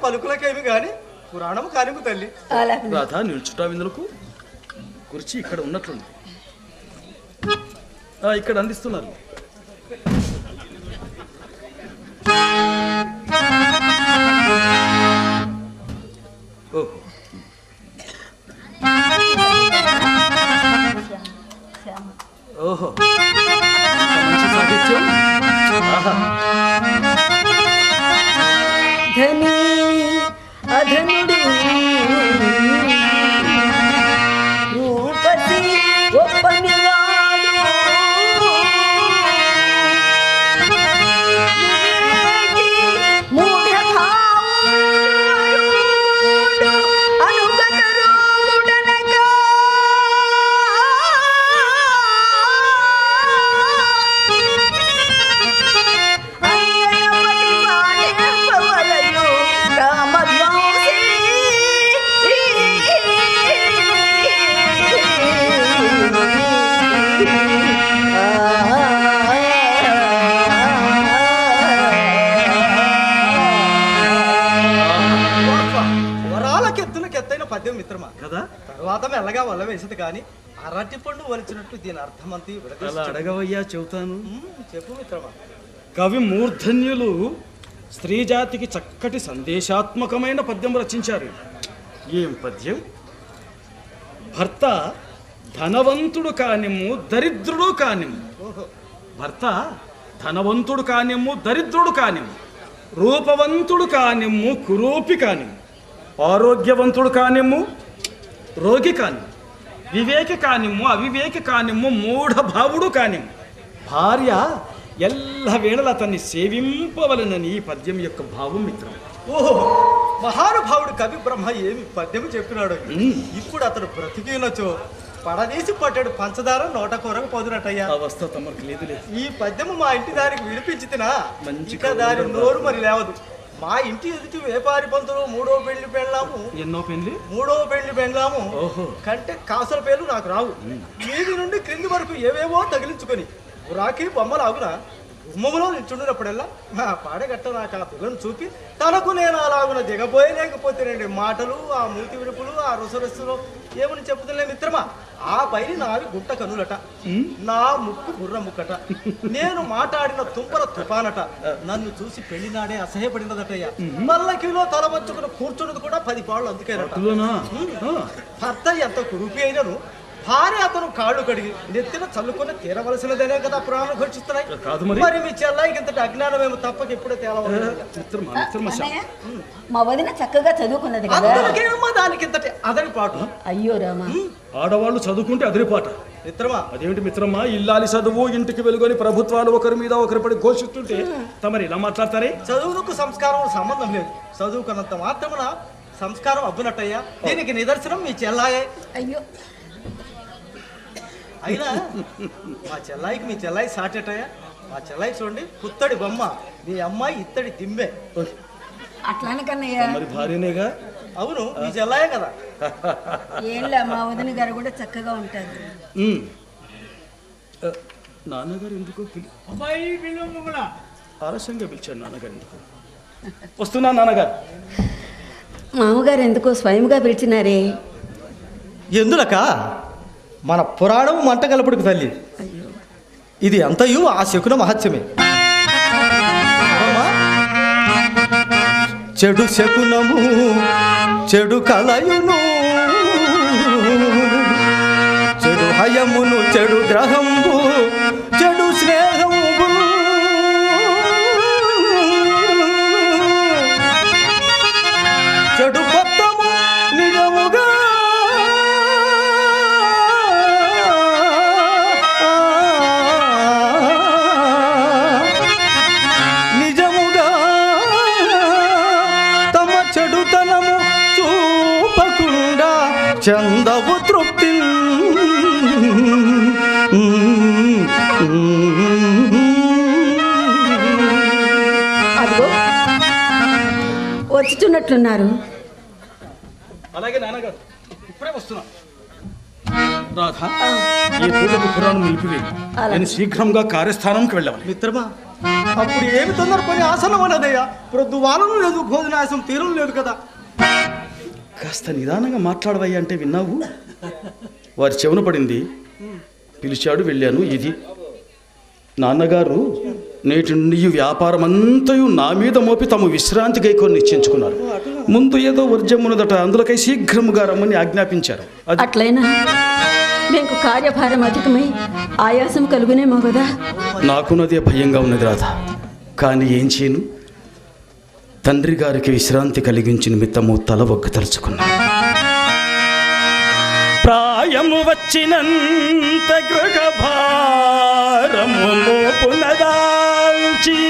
పలుకులకేమి గాని పురాణము కానిము తల్లి. రాధా నిల్చుట విందులకు కుర్చీ ఇక్కడ ఉన్నట్లుంది. ఇక్కడ అందిస్తున్నారు. ఓహో ఓహో మంచి సాహిత్యం. ధని అధనుడు రూపసి ఒప్పనివాడు మూఢ భావుడు అనుగతరుడనగా పద్యం మిత్రమా కదా. తర్వాత మెల్లగా వల్ల వేసింది కానీ అరటి పండు వలిచినట్టు దీని అర్థమంతి అడగవయ్యా చెబుతాను. చెప్పు మిత్రమా. కవి మూర్ధన్యులు స్త్రీ జాతికి చక్కటి సందేశాత్మకమైన పద్యం రచించారు. ఏం పద్యం! భర్త ధనవంతుడు కానిమ్ము దరిద్రుడు కానిమ్ము, భర్త ధనవంతుడు కానిమ్ము దరిద్రుడు కానిమ్ము, రూపవంతుడు కానిమ్ము కురూపి కానిమ్ము, ఆరోగ్యవంతుడు కానిమ్ము రోగి కానిమ్ము, వివేక కానిమ్ము అవివేక కానిమ్ము, మూఢభావుడు కానిమ్ము, భార్య ఎల్ల వేళల అతన్ని సేవింపవలనని ఈ పద్యం యొక్క భావం మిత్రం. ఓహో, మహానుభావుడు కవి బ్రహ్మ ఏమి పద్యం చెప్పినాడు. ఇప్పుడు అతడు బ్రతికినచో పడదీసి పట్టాడు పంచదార నోట కూరకు పోదునట్టయ్యా. అవస్థ తమకు లేదు. ఈ పద్యము మా ఇంటి దారికి వినిపించితినా మంచిగా దారి నోరు మరి లేవదు. మా ఇంటి ఎదుటి వ్యాపారి పంతులు మూడో పెళ్లి పెళ్ళాము. ఎన్నో పెళ్లి? మూడో పెళ్లి పెళ్ళాము. కంటే కాసుల పేర్లు నాకు రావు. మీది నుండి క్రింది వరకు ఏవేవో తగిలించుకొని రాఖీ బొమ్మలు ఆగున గుమ్మములో నిల్చుండినప్పుడల్లా నా పాడగట్ట నాకు ఆ పిల్లను చూపి తనకు నేను అలాగున దిగబోయలేకపోతేనండి. మాటలు, ఆ మూతి విడుపులు, ఆ రుసరుసులు ఏమని చెప్పుతులే మిత్రమా. ఆ పైన నావి గుట్ట కనులట, నా ముక్కు బుర్ర ముక్కట, నేను మాట్లాడిన తుంపర తుపానట. నన్ను చూసి పెళ్లినాడే అసహ్యపడినదటయ్యా. మల్లకిలో తల వంచుకుని కూర్చున్నది కూడా 10 పాళ్ళు అందుకేనట. భర్త ఎంత కురుపి అయినను భార్య అతను కాళ్ళు కడిగి నెత్తిన చల్లుకొని తీరవలసినదేనే కదా పురాణాలు ఘోషిస్తున్నాయి. మరి మీ చెల్లాయికి ఇంతటి అజ్ఞానమేమో తప్పక ఎప్పుడే తేలవాలి. మా వదిన చక్కగా చదువుకున్నది కదా, దానికి ఇంతటి అదరి పాటు. అయ్యో రామా, ఆడవాళ్ళు చదువుకుంటే అదిరిపాట మిత్రమా. అదేమిటి మిత్రమా, ఇల్లాలి చదువు ఇంటికి వెలుగొని ప్రభుత్వాలు ఒకరి మీద ఒకరి పడి ఘోషిస్తుంటే తమరు ఇలా మాట్లాడతారే? చదువుకు సంస్కారం సంబంధం లేదు. చదువుకున్నంత మాత్రమున సంస్కారం అబ్బునట్టయ్యా. దీనికి నిదర్శనం మీ చెల్లాయే. అయ్యో, అయినా మా చెల్లాయికి మీ చెల్లాయి సాటేటయ్యా. మా చెల్లాయి చూడండి, పుత్తడి బొమ్మ, మీ అమ్మాయి ఇత్తడి దింబే. అట్లానే కన్నయ్య మరి భార్యనేగా. అవును, మీ చెల్లాయే కదా. ఏంలా మా వదిన గారు కూడా చక్కగా ఉంటారు. నాన్నగారు ఎందుకో ఆలస్యంగా పిలిచాడు. నాన్నగారు ఎందుకు వస్తున్నా? నాన్నగారు మామగారు ఎందుకో స్వయంగా పిలిచినారే. ఎందులక మన పురాణం మంట కలపడుకు తల్లి. ఇది అంతయు ఆ శకున మహత్యమే. చెడు శకునము చెడు కలయును, చెడు హయమును చెడు గ్రహంబు చెడు స్నేహంబు, చెడు కొత్తము నిజముగా చెడుతనము చూపకుండా చందవు తృప్తి. అదిగో వచ్చుచున్నట్లున్నారు. అలాగే నాన్నగారు ఇప్పుడే వస్తున్నా. రాధా, ఈ పూటకు పురాణం నిలిపివేయి. నేను శీఘ్రంగా కార్యస్థానంకి వెళ్ళాలి. మిత్రమా, అప్పుడు ఏమి తొందర పని ఆసనం అన్నదయ్యా. ప్రొద్దు వానను లేదు, భోజనాశం తీరం లేదు కదా. కాస్త నిదానంగా మాట్లాడవయ్యా అంటే విన్నావు. వారి చెవున పడింది, పిలిచాడు, వెళ్ళాను. ఇది నాన్నగారు నేటి నుండి ఈ వ్యాపారం అంతయు నా మీద మోపి తమ విశ్రాంతి గైకొని నిశ్చయించుకున్నారు. ముందు ఏదో వర్జమున్నదట, అందులోకై శీఘ్రముగా రమ్మని ఆజ్ఞాపించారు. అట్లయినా మీకు కార్యభారం అధికమై ఆయాసం కలుగునేమో కదా. నాకున్నదే భయంగా ఉన్నది రాధ. కానీ ఏం చేయను, తండ్రి గారికి విశ్రాంతి కలిగించి నిమిత్తము తల ఒక్క తలుచుకున్నా. ప్రాయము వచ్చినంత గృహ భారము మోపునదాల్చి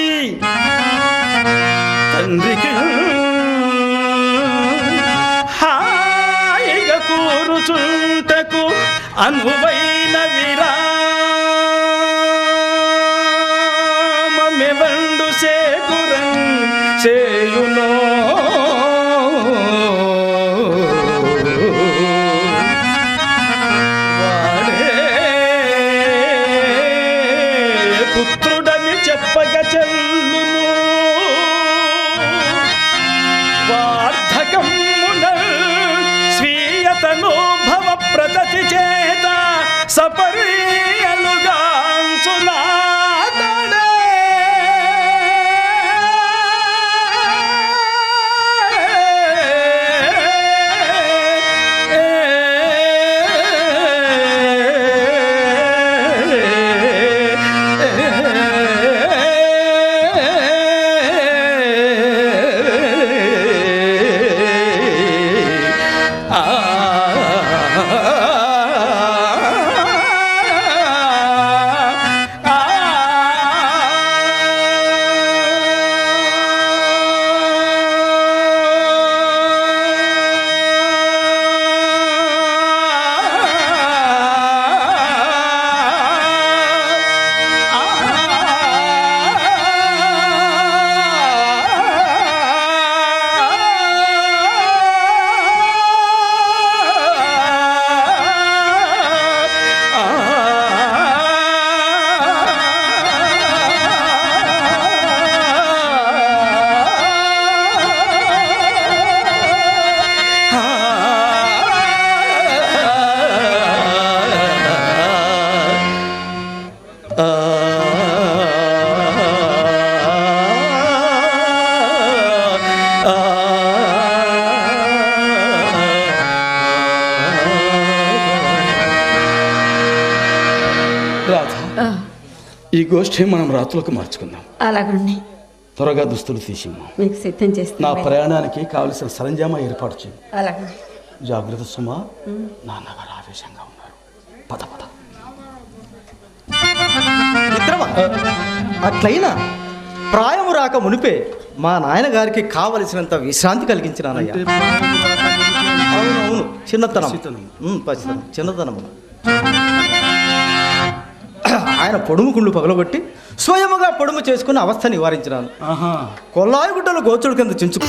తండ్రికి హాయిగా కూరుచుంటకు అనువైన విరామమెవండు సేకురం చేయునో పుత్రుడని చెప్పగ చెల్లును. వార్ధకమున స్వీయతను భవ ప్రతతి చేత సపర్యలుగాంచులాడడే. ఈ గోష్ఠి మనం రాత్రులకు మార్చుకుందాం. అలాగండి, త్వరగా దుస్తులు తీసిమ్మా. మీకు సిద్ధం చేస్తాను. నా ప్రయాణానికి కావలసిన సరంజామా ఏర్పాటు చేయి. అలాగండి. జాగ్రత్త సుమా. నాన్నగారు ఆవేశంగా ఉన్నారు. పద పద. మిత్రమా, అట్లయినా ప్రాయము రాక మునిపే మా నాయనగారికి కావలసినంత విశ్రాంతి కలిగించినానయ్యా. అవునవును, చిన్నతనం, పసితనం, చిన్నతనం. ఆయన పొడుము కుళ్ళు పగలగొట్టి స్వయముగా పొడుము చేసుకుని అవస్థ నివారించినాను. కొల్లాయి గుడ్డలు గోచుడు కింద చించుకు